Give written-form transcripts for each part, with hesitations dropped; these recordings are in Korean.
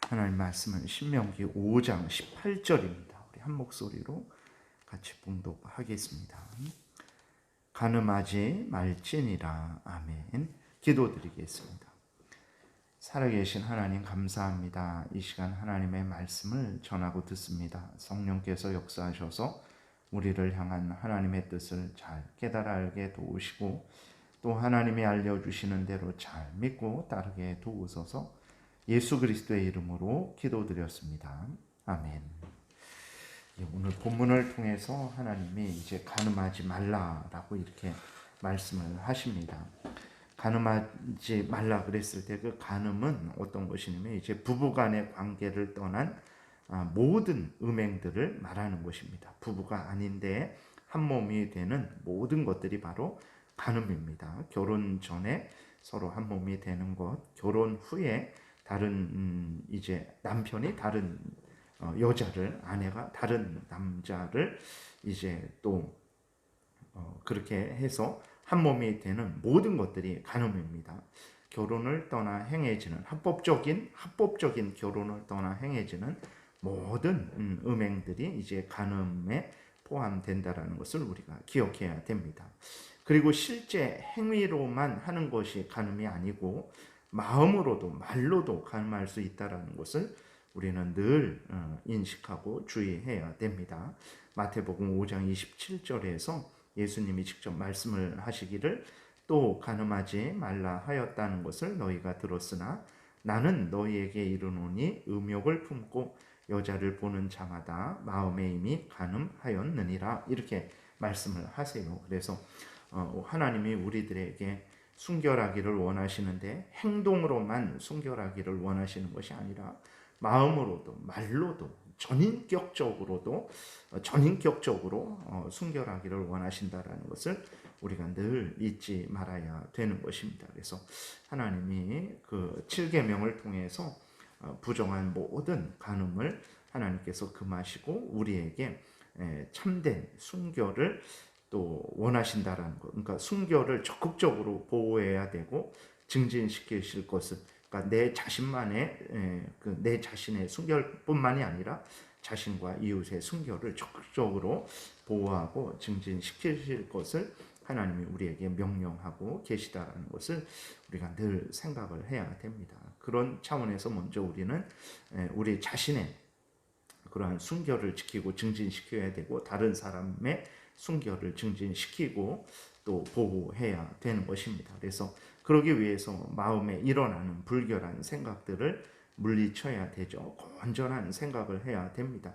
하나님 말씀은 신명기 5장 18절입니다. 우리 한 목소리로 같이 봉독하겠습니다. 가늠하지 말지니라. 아멘. 기도드리겠습니다. 살아계신 하나님 감사합니다. 이 시간 하나님의 말씀을 전하고 듣습니다. 성령께서 역사하셔서 우리를 향한 하나님의 뜻을 잘 깨달아 알게 도우시고 또 하나님이 알려주시는 대로 잘 믿고 따르게 도우소서. 예수 그리스도의 이름으로 기도드렸습니다. 아멘. 오늘 본문을 통해서 하나님이 이제 가늠하지 말라라고 이렇게 말씀을 하십니다. 가늠하지 말라 그랬을 때 그 가늠은 어떤 것이냐면 이제 부부간의 관계를 떠난 모든 음행들을 말하는 것입니다. 부부가 아닌데 한 몸이 되는 모든 것들이 바로 가늠입니다. 결혼 전에 서로 한 몸이 되는 것, 결혼 후에 다른 이제 남편이 다른 여자를, 아내가 다른 남자를 이제 또 그렇게 해서 한 몸이 되는 모든 것들이 간음입니다. 결혼을 떠나 행해지는 합법적인 결혼을 떠나 행해지는 모든 음행들이 이제 간음에 포함된다라는 것을 우리가 기억해야 됩니다. 그리고 실제 행위로만 하는 것이 간음이 아니고 마음으로도 말로도 간음할 수 있다라는 것을 우리는 늘 인식하고 주의해야 됩니다. 마태복음 5장 27절에서 예수님이 직접 말씀을 하시기를 또 간음하지 말라 하였다는 것을 너희가 들었으나 나는 너희에게 이르노니 음욕을 품고 여자를 보는 자마다 마음에 이미 간음하였느니라 이렇게 말씀을 하세요. 그래서 하나님이 우리들에게 순결하기를 원하시는데 행동으로만 순결하기를 원하시는 것이 아니라 마음으로도 말로도 전인격적으로 순결하기를 원하신다라는 것을 우리가 늘 잊지 말아야 되는 것입니다. 그래서 하나님이 그 7계명을 통해서 부정한 모든 간음을 하나님께서 금하시고 우리에게 참된 순결을 또 원하신다라는 것. 그러니까 순결을 적극적으로 보호해야 되고 증진시키실 것을, 그러니까 내 자신의 순결뿐만이 아니라 자신과 이웃의 순결을 적극적으로 보호하고 증진시키실 것을 하나님이 우리에게 명령하고 계시다라는 것을 우리가 늘 생각을 해야 됩니다. 그런 차원에서 먼저 우리는 우리 자신의 그러한 순결을 지키고 증진시켜야 되고 다른 사람의 순결을 증진시키고 또 보호해야 되는 것입니다. 그래서 그러기 위해서 마음에 일어나는 불결한 생각들을 물리쳐야 되죠. 건전한 생각을 해야 됩니다.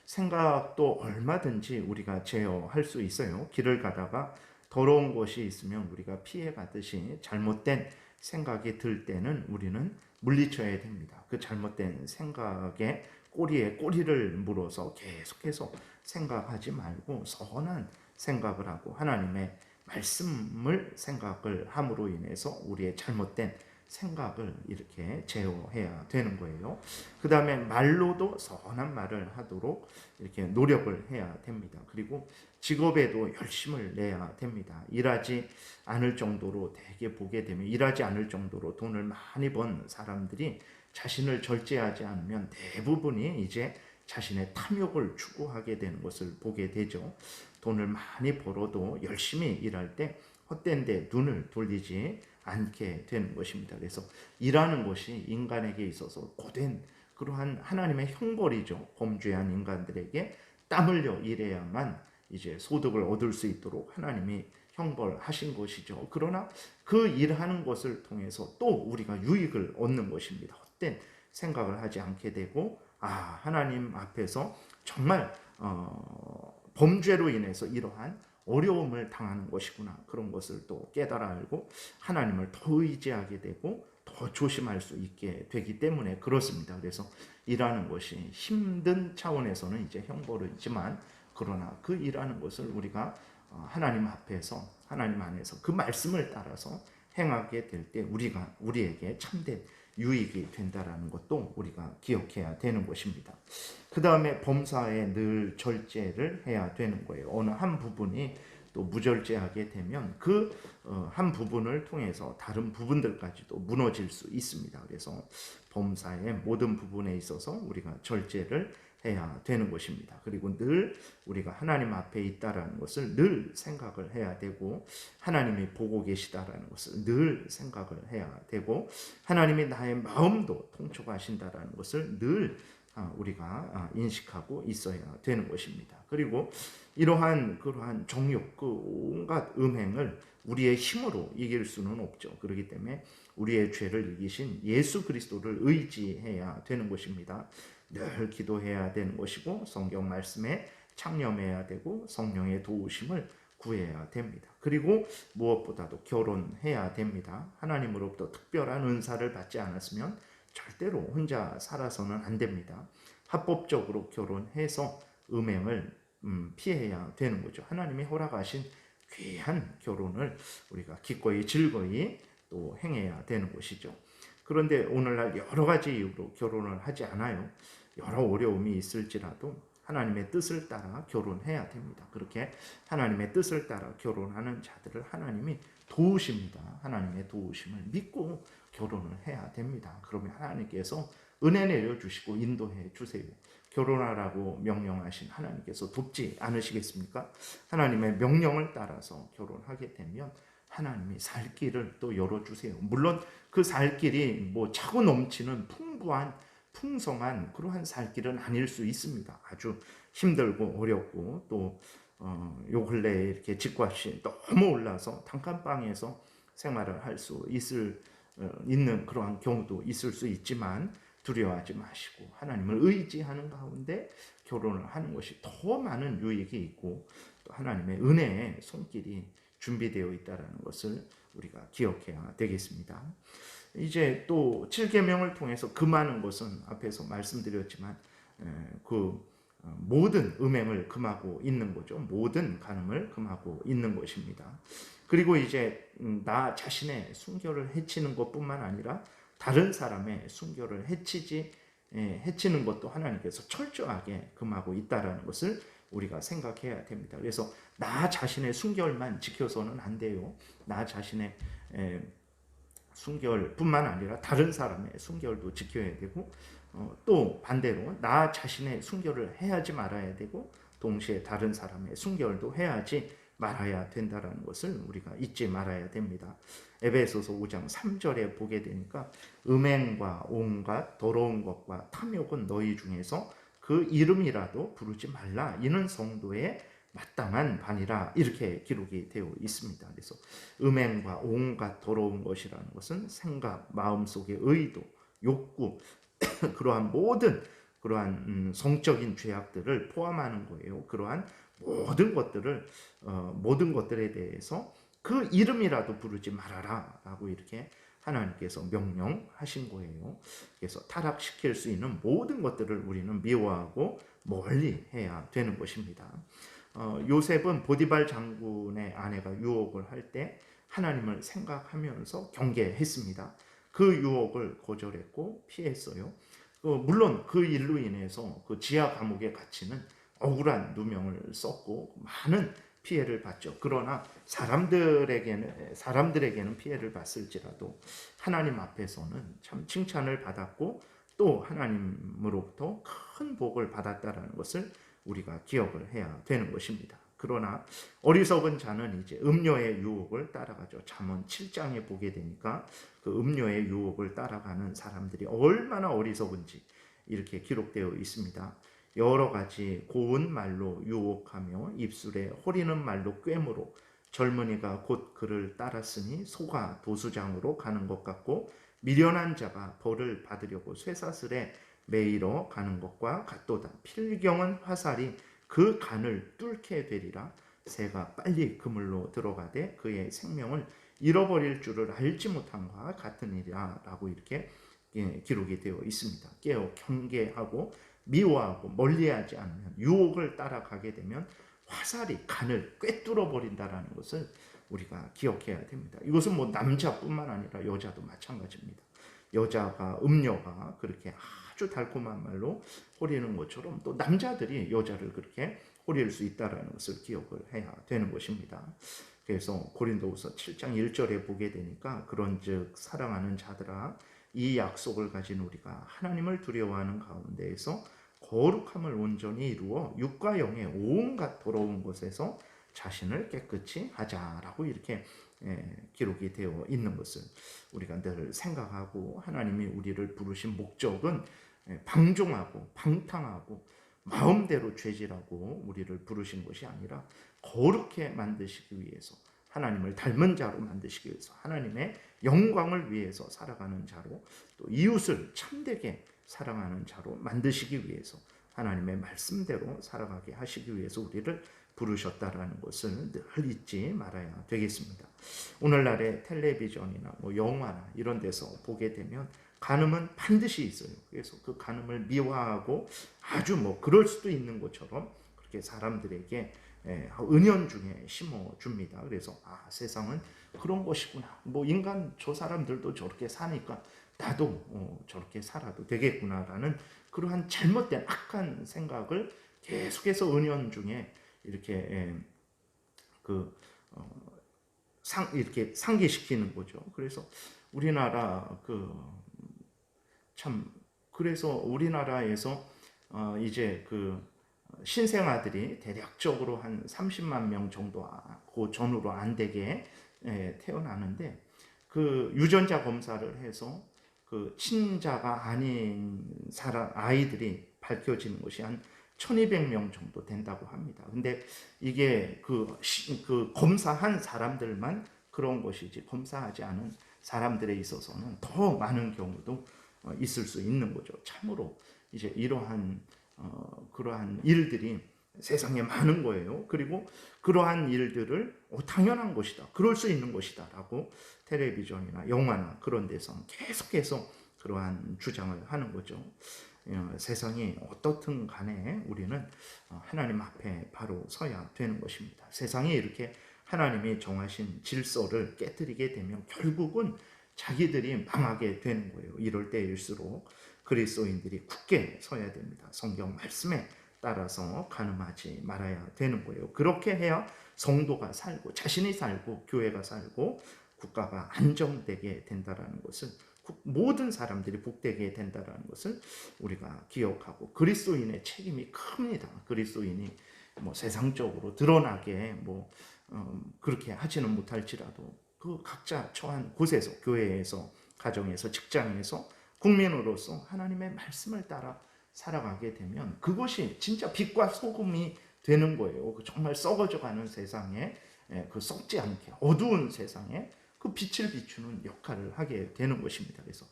생각도 얼마든지 우리가 제어할 수 있어요. 길을 가다가 더러운 것이 있으면 우리가 피해가듯이 잘못된 생각이 들 때는 우리는 물리쳐야 됩니다. 그 잘못된 생각에 꼬리에 꼬리를 물어서 계속해서 생각하지 말고 선한 생각을 하고 하나님의 말씀을 생각을 함으로 인해서 우리의 잘못된 생각을 이렇게 제어해야 되는 거예요. 그 다음에 말로도 선한 말을 하도록 이렇게 노력을 해야 됩니다. 그리고 직업에도 열심을 내야 됩니다. 일하지 않을 정도로 대개 보게 되면 일하지 않을 정도로 돈을 많이 번 사람들이 자신을 절제하지 않으면 대부분이 이제 자신의 탐욕을 추구하게 되는 것을 보게 되죠. 돈을 많이 벌어도 열심히 일할 때 헛된 데 눈을 돌리지 않게 되는 것입니다. 그래서 일하는 것이 인간에게 있어서 고된 그러한 하나님의 형벌이죠. 범죄한 인간들에게 땀 흘려 일해야만 이제 소득을 얻을 수 있도록 하나님이 형벌하신 것이죠. 그러나 그 일하는 것을 통해서 또 우리가 유익을 얻는 것입니다. 헛된 생각을 하지 않게 되고 하나님 앞에서 정말 범죄로 인해서 이러한 어려움을 당하는 것이구나. 그런 것을 또 깨달아 알고 하나님을 더 의지하게 되고 더 조심할 수 있게 되기 때문에 그렇습니다. 그래서 일하는 것이 힘든 차원에서는 이제 형벌이지만 그러나 그 일하는 것을 우리가 하나님 앞에서 하나님 안에서 그 말씀을 따라서 행하게 될 때 우리에게 참된 유익이 된다라는 것도 우리가 기억해야 되는 것입니다. 그 다음에 범사에 늘 절제를 해야 되는 거예요. 어느 한 부분이 또 무절제하게 되면 그 한 부분을 통해서 다른 부분들까지도 무너질 수 있습니다. 그래서 범사의 모든 부분에 있어서 우리가 절제를 해야 되는 것입니다. 그리고 늘 우리가 하나님 앞에 있다라는 것을 늘 생각을 해야 되고, 하나님이 보고 계시다라는 것을 늘 생각을 해야 되고, 하나님이 나의 마음도 통촉하신다라는 것을 늘 우리가 인식하고 있어야 되는 것입니다. 그리고 그러한 정욕, 그 온갖 음행을 우리의 힘으로 이길 수는 없죠. 그렇기 때문에 우리의 죄를 이기신 예수 그리스도를 의지해야 되는 것입니다. 늘 기도해야 되는 것이고, 성경 말씀에 창념해야 되고, 성령의 도우심을 구해야 됩니다. 그리고 무엇보다도 결혼해야 됩니다. 하나님으로부터 특별한 은사를 받지 않았으면 절대로 혼자 살아서는 안 됩니다. 합법적으로 결혼해서 음행을 피해야 되는 거죠. 하나님이 허락하신 귀한 결혼을 우리가 기꺼이 즐거이 또 행해야 되는 것이죠. 그런데 오늘날 여러 가지 이유로 결혼을 하지 않아요. 여러 어려움이 있을지라도 하나님의 뜻을 따라 결혼해야 됩니다. 그렇게 하나님의 뜻을 따라 결혼하는 자들을 하나님이 도우십니다. 하나님의 도우심을 믿고 결혼을 해야 됩니다. 그러면 하나님께서 은혜 내려주시고 인도해 주세요. 결혼하라고 명령하신 하나님께서 돕지 않으시겠습니까? 하나님의 명령을 따라서 결혼하게 되면 하나님이 살 길을 또 열어주세요. 물론 그 살 길이 뭐 차고 넘치는 풍성한 그러한 살 길은 아닐 수 있습니다. 아주 힘들고 어렵고 또 요 근래에 이렇게 집값이 너무 올라서 단칸방에서 생활을 할 수 있는 그러한 경우도 있을 수 있지만, 두려워하지 마시고 하나님을 의지하는 가운데 결혼을 하는 것이 더 많은 유익이 있고, 또 하나님의 은혜의 손길이 준비되어 있다는 것을 우리가 기억해야 되겠습니다. 이제 또 7계명을 통해서 금하는 것은 앞에서 말씀드렸지만 그 모든 음행을 금하고 있는 거죠. 모든 간음을 금하고 있는 것입니다. 그리고 이제 나 자신의 순결을 해치는 것뿐만 아니라 다른 사람의 순결을 해치는 것도 하나님께서 철저하게 금하고 있다라는 것을 우리가 생각해야 됩니다. 그래서 나 자신의 순결만 지켜서는 안 돼요. 나 자신의 순결뿐만 아니라 다른 사람의 순결도 지켜야 되고, 또 반대로 나 자신의 순결을 해야지 말아야 되고, 동시에 다른 사람의 순결도 해야지 말아야 된다는 것을 우리가 잊지 말아야 됩니다. 에베소서 5장 3절에 보게 되니까 음행과 온갖 더러운 것과 탐욕은 너희 중에서 그 이름이라도 부르지 말라. 이는 성도의 마땅한 반이라, 이렇게 기록이 되어 있습니다. 그래서 음행과 온갖 더러운 것이라는 것은 생각, 마음속의 의도, 욕구, 그러한 그러한 성적인 죄악들을 포함하는 거예요. 그러한 모든 것들에 대해서 그 이름이라도 부르지 말아라 라고 이렇게 하나님께서 명령하신 거예요. 그래서 타락시킬 수 있는 모든 것들을 우리는 미워하고 멀리 해야 되는 것입니다. 요셉은 보디발 장군의 아내가 유혹을 할 때 하나님을 생각하면서 경계했습니다. 그 유혹을 거절했고 피했어요. 물론 그 일로 인해서 그 지하 감옥에 갇히는 억울한 누명을 썼고 많은 피해를 봤죠. 그러나 사람들에게는 피해를 봤을지라도 하나님 앞에서는 참 칭찬을 받았고, 또 하나님으로부터 큰 복을 받았다라는 것을 우리가 기억을 해야 되는 것입니다. 그러나 어리석은 자는 이제 음료의 유혹을 따라가죠. 잠언 7장에 보게 되니까 그 음료의 유혹을 따라가는 사람들이 얼마나 어리석은지 이렇게 기록되어 있습니다. 여러 가지 고운 말로 유혹하며 입술에 호리는 말로 꿰므로 젊은이가 곧 그를 따랐으니 소가 도수장으로 가는 것 같고, 미련한 자가 벌을 받으려고 쇠사슬에 매이러 가는 것과 같도다. 필경은 화살이 그 간을 뚫게 되리라. 새가 빨리 그물로 들어가되 그의 생명을 잃어버릴 줄을 알지 못한 것과 같으니라 라고 이렇게 기록이 되어 있습니다. 깨어 경계하고 미워하고 멀리하지 않으면, 유혹을 따라가게 되면 화살이 간을 꿰뚫어 버린다라는 것을 우리가 기억해야 됩니다. 이것은 뭐 남자뿐만 아니라 여자도 마찬가지입니다. 음녀가 그렇게 아주 달콤한 말로 호리는 것처럼 또 남자들이 여자를 그렇게 호릴 수 있다라는 것을 기억을 해야 되는 것입니다. 그래서 고린도후서 7장 1절에 보게 되니까 그런즉 사랑하는 자들아 이 약속을 가진 우리가 하나님을 두려워하는 가운데에서 거룩함을 온전히 이루어 육과 영의 온갖 더러운 것에서 자신을 깨끗이 하자라고 이렇게 기록이 되어 있는 것을 우리가 늘 생각하고, 하나님이 우리를 부르신 목적은 방종하고 방탕하고 마음대로 죄질하고 우리를 부르신 것이 아니라 거룩해 만드시기 위해서, 하나님을 닮은 자로 만드시기 위해서, 하나님의 영광을 위해서 살아가는 자로, 또 이웃을 참되게 사랑하는 자로 만드시기 위해서, 하나님의 말씀대로 살아가게 하시기 위해서 우리를 부르셨다라는 것을 늘 잊지 말아야 되겠습니다. 오늘날의 텔레비전이나 영화나 이런 데서 보게 되면 간음은 반드시 있어요. 그래서 그 간음을 미화하고 아주 그럴 수도 있는 것처럼 그렇게 사람들에게 은연중에 심어줍니다. 그래서 세상은 그런 것이구나. 인간 저 사람들도 저렇게 사니까 나도 저렇게 살아도 되겠구나라는 그러한 잘못된 악한 생각을 계속해서 은연중에 이렇게 이렇게 상기시키는 거죠. 그래서 우리나라 그래서 우리나라에서 이제 신생아들이 대략적으로 한 30만 명 정도 그 전후로 안 되게 태어나는데, 그 유전자 검사를 해서 그 친자가 아닌 아이들이 밝혀지는 것이 한 1200명 정도 된다고 합니다. 근데 이게 그 검사한 사람들만 그런 것이지, 검사하지 않은 사람들에 있어서는 더 많은 경우도 있을 수 있는 거죠. 참으로 이제 이러한 그러한 일들이 세상에 많은 거예요. 그리고 그러한 일들을 당연한 것이다, 그럴 수 있는 것이다 라고 텔레비전이나 영화나 그런 데서 계속해서 그러한 주장을 하는 거죠. 세상이 어떻든 간에 우리는 하나님 앞에 바로 서야 되는 것입니다. 세상이 이렇게 하나님이 정하신 질서를 깨뜨리게 되면 결국은 자기들이 망하게 되는 거예요. 이럴 때일수록 그리스도인들이 굳게 서야 됩니다. 성경 말씀에 따라서 간음하지 말아야 되는 거예요. 그렇게 해야 성도가 살고, 자신이 살고, 교회가 살고, 국가가 안정되게 된다는 것을, 모든 사람들이 복되게 된다는 것을 우리가 기억하고, 그리스도인의 책임이 큽니다. 그리스도인이 세상적으로 드러나게 그렇게 하지는 못할지라도 그 각자 처한 곳에서, 교회에서, 가정에서, 직장에서, 국민으로서 하나님의 말씀을 따라 살아가게 되면 그것이 진짜 빛과 소금이 되는 거예요. 정말 썩어져가는 세상에, 그 썩지 않게 어두운 세상에 그 빛을 비추는 역할을 하게 되는 것입니다. 그래서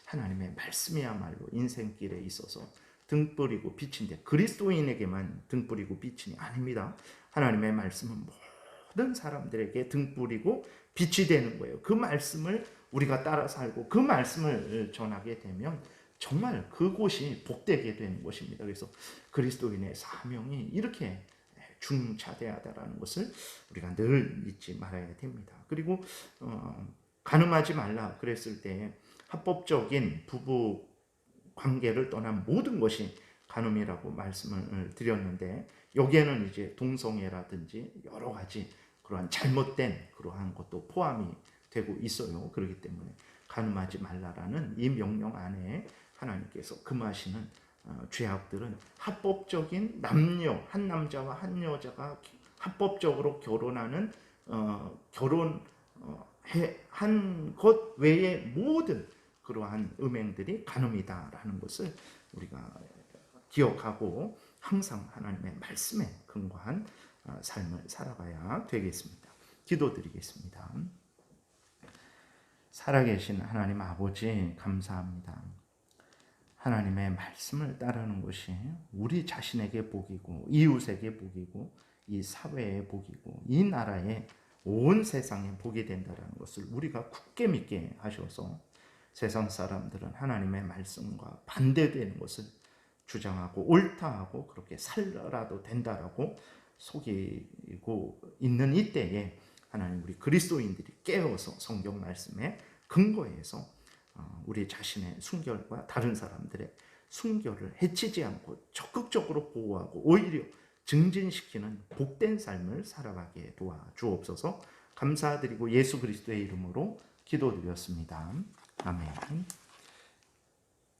하나님의 말씀이야말로 인생길에 있어서 등불이고 빛인데, 그리스도인에게만 등불이고 빛이 아닙니다. 하나님의 말씀은 모든 사람들에게 등불이고 빛이 되는 거예요. 그 말씀을 우리가 따라 살고 그 말씀을 전하게 되면 정말 그곳이 복되게 되는 것입니다. 그래서 그리스도인의 사명이 이렇게 중차대하다라는 것을 우리가 늘 잊지 말아야 됩니다. 그리고 간음하지 말라 그랬을 때 합법적인 부부 관계를 떠난 모든 것이 간음이라고 말씀을 드렸는데, 여기에는 이제 동성애라든지 여러 가지 그러한 잘못된 그러한 것도 포함이 되고 있어요. 그렇기 때문에 간음하지 말라라는 이 명령 안에 하나님께서 금하시는 죄악들은 합법적인 남녀, 한 남자와 한 여자가 합법적으로 결혼하는 한 것 외의 모든 그러한 음행들이 간음이다라는 것을 우리가 기억하고 항상 하나님의 말씀에 근거한 삶을 살아가야 되겠습니다. 기도드리겠습니다. 살아계신 하나님 아버지, 감사합니다. 하나님의 말씀을 따르는 것이 우리 자신에게 복이고, 이웃에게 복이고, 이 사회에 복이고, 이 나라에, 온 세상에 복이 된다는 것을 우리가 굳게 믿게 하셔서 세상 사람들은 하나님의 말씀과 반대되는 것을 주장하고 옳다하고 그렇게 살아도 된다라고 속이고 있는 이때에 하나님, 우리 그리스도인들이 깨어서 성경 말씀에 근거해서 우리 자신의 순결과 다른 사람들의 순결을 해치지 않고 적극적으로 보호하고 오히려 증진시키는 복된 삶을 살아가게 도와 주옵소서. 감사드리고 예수 그리스도의 이름으로 기도드렸습니다. 아멘.